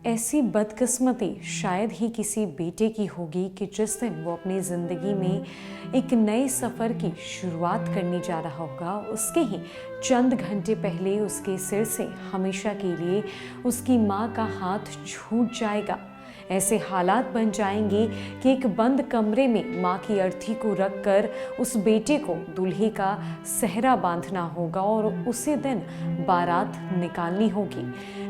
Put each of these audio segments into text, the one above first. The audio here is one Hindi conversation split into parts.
ऐसी बदकिस्मती शायद ही किसी बेटे की होगी कि जिस दिन वो अपनी ज़िंदगी में एक नए सफ़र की शुरुआत करने जा रहा होगा, उसके ही चंद घंटे पहले उसके सिर से हमेशा के लिए उसकी माँ का हाथ छूट जाएगा। ऐसे हालात बन जाएंगे कि एक बंद कमरे में माँ की अर्थी को रखकर उस बेटे को दूल्हे का सेहरा बांधना होगा और उसी दिन बारात निकालनी होगी।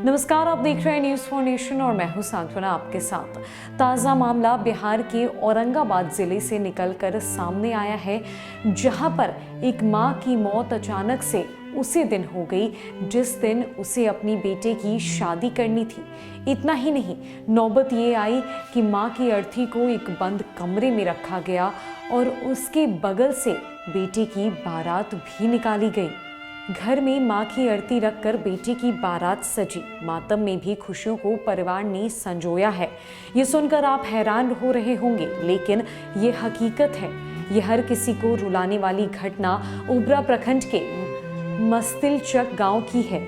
नमस्कार, आप देख रहे हैं न्यूज़ फॉर नेशन और मैं हूं सांत्वना आपके साथ। ताज़ा मामला बिहार के औरंगाबाद जिले से निकलकर सामने आया है, जहां पर एक माँ की मौत अचानक से उसी दिन हो गई जिस दिन उसे अपनी बेटे की शादी करनी थी। इतना ही नहीं, नौबत ये आई कि माँ की अर्थी को एक बंद कमरे में रखा गया और उसके बगल से बेटे की बारात भी निकाली गई। घर में माँ की अर्थी रखकर बेटे की बारात सजी। मातम में भी खुशियों को परिवार ने संजोया है। ये सुनकर आप हैरान हो रहे होंगे, लेकिन ये हकीकत है। ये हर किसी को रुलाने वाली घटना ओबरा प्रखंड के मस्तिलचक गांव की है।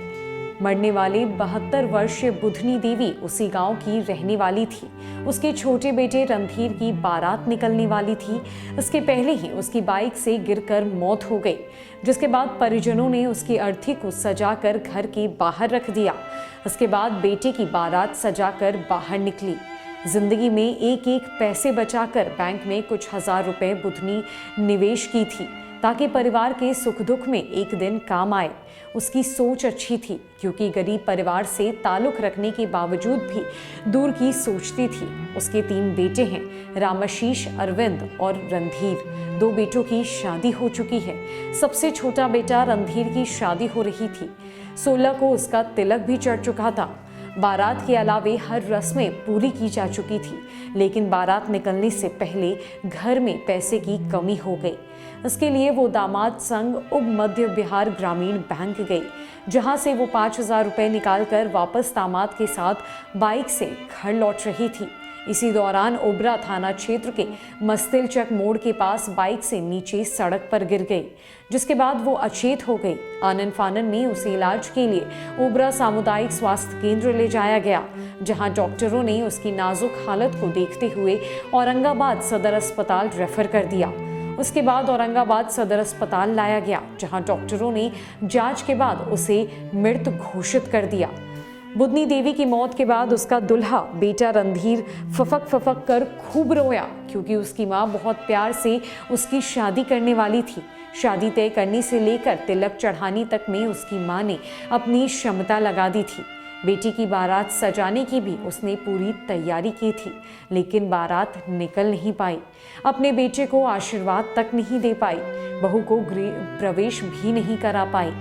मरने वाले 72 वर्षीय बुधनी देवी उसी गांव की रहने वाली थी। उसके छोटे बेटे रणधीर की बारात निकलने वाली थी। इसके पहले ही उसकी बाइक से गिरकर मौत हो गई, जिसके बाद परिजनों ने उसकी अर्थी को सजाकर घर के बाहर रख दिया। इसके बाद बेटे की बारात सजाकर बाहर निकली। जिंदगी में एक एक पैसे बचाकर बैंक में कुछ हजार रुपए बुधनी निवेश की थी ताकि परिवार के सुख दुख में एक दिन काम आए। उसकी सोच अच्छी थी, क्योंकि गरीब परिवार से ताल्लुक रखने के बावजूद भी दूर की सोचती थी। उसके 3 बेटे हैं, रामाशीष, अरविंद और रणधीर। 2 बेटों की शादी हो चुकी है। सबसे छोटा बेटा रणधीर की शादी हो रही थी। 16 को उसका तिलक भी चढ़ चुका था। बारात के अलावे हर रस्में पूरी की जा चुकी थी, लेकिन बारात निकलने से पहले घर में पैसे की कमी हो गई। इसके लिए वो दामाद संग उप मध्य बिहार ग्रामीण बैंक गई, जहां से वो 5000 रुपए निकालकर वापस दामाद के साथ बाइक से घर लौट रही थी। इसी दौरान ओबरा थाना क्षेत्र के मस्तिलचक मोड़ के पास बाइक से नीचे सड़क पर गिर गई, जिसके बाद वो अचेत हो गई। आनन फानन में उसे इलाज के लिए ओबरा सामुदायिक स्वास्थ्य केंद्र ले जाया गया, जहां डॉक्टरों ने उसकी नाजुक हालत को देखते हुए औरंगाबाद सदर अस्पताल रेफर कर दिया। उसके बाद औरंगाबाद सदर अस्पताल लाया गया, जहां डॉक्टरों ने जांच के बाद उसे मृत घोषित कर दिया। बुधनी देवी की मौत के बाद उसका दुल्हा बेटा रणधीर फफक कर खूब रोया, क्योंकि उसकी माँ बहुत प्यार से उसकी शादी करने वाली थी। शादी तय करने से लेकर तिलक चढ़ाने तक में उसकी माँ ने अपनी क्षमता लगा दी थी। बेटी की बारात सजाने की भी उसने पूरी तैयारी की थी, लेकिन बारात निकल नहीं पाई। अपने बेटे को आशीर्वाद तक नहीं दे पाई, बहू को गृह प्रवेश भी नहीं करा पाई।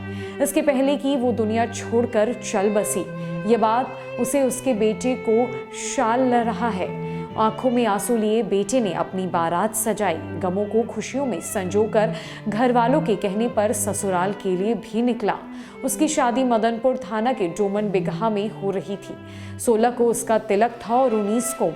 इसके पहले कि वो दुनिया छोड़कर चल बसी। ये बात उसे उसके बेटे को शाल ल रहा है। आंखों में आंसू लिए बेटे ने अपनी बारात सजाई। गमों को खुशियों में संजोकर घर वालों के कहने पर ससुराल के लिए भी निकला। उसकी शादी मदनपुर थाना के डोमन बिगहा में हो रही थी। 16 को उसका तिलक था और 19 को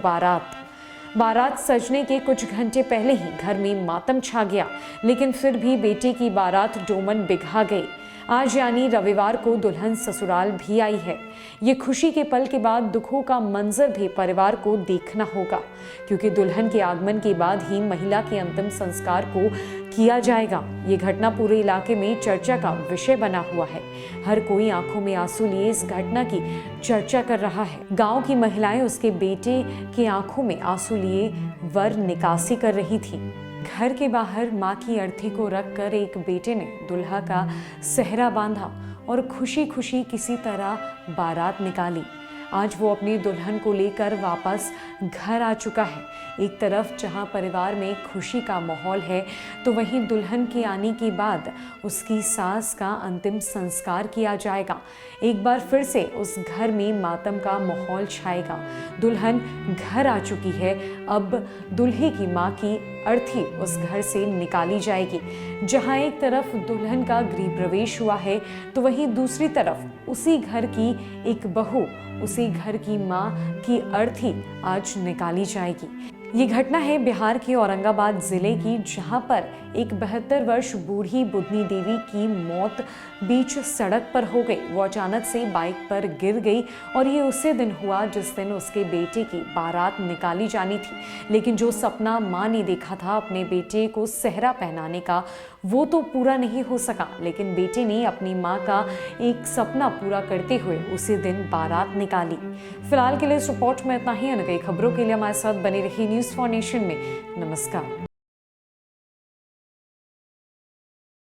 बारात सजने के कुछ घंटे पहले ही घर में मातम छा गया, लेकिन फिर भी बेटे की बारात डोमन बिगहा गई। आज यानी रविवार को दुल्हन ससुराल भी आई है। ये खुशी के पल के बाद दुखों का मंजर भी परिवार को देखना होगा, क्योंकि दुल्हन के आगमन के बाद ही महिला के अंतिम संस्कार को किया जाएगा। ये घटना पूरे इलाके में चर्चा का विषय बना हुआ है। हर कोई आंखों में आंसू लिए इस घटना की चर्चा कर रहा है। गांव की महिलाएं उसके बेटे की आंखों में आंसू लिए वर निकासी कर रही थी। घर के बाहर माँ की अर्थी को रखकर एक बेटे ने दुल्हा का सेहरा बांधा और खुशी खुशी किसी तरह बारात निकाली। आज वो अपनी दुल्हन को लेकर वापस घर आ चुका है। एक तरफ जहां परिवार में खुशी का माहौल है, तो वहीं दुल्हन के आने के बाद उसकी सास का अंतिम संस्कार किया जाएगा। एक बार फिर से उस घर में मातम का माहौल छाएगा। दुल्हन घर आ चुकी है। अब दूल्हे की माँ की अर्थी उस घर से निकाली जाएगी। जहां एक तरफ दुल्हन का गृह प्रवेश हुआ है, तो वहीं दूसरी तरफ उसी घर की एक बहू, उसी घर की माँ की अर्थी आज निकाली जाएगी। ये घटना है बिहार के औरंगाबाद जिले की, जहां पर एक 72 वर्ष बूढ़ी बुधनी देवी की मौत बीच सड़क पर हो गई। वो अचानक से बाइक पर गिर गई और ये उसी दिन हुआ जिस दिन उसके बेटे की बारात निकाली जानी थी। लेकिन जो सपना माँ ने देखा था अपने बेटे को सेहरा पहनाने का, वो तो पूरा नहीं हो सका। लेकिन बेटे ने अपनी माँ का एक सपना पूरा करते हुए उसी दिन बारात निकाली। फिलहाल के लिए इस रिपोर्ट में इतना ही। अनकई खबरों के लिए हमारे साथ बने रहिए न्यूज़ फॉर नेशन में। नमस्कार।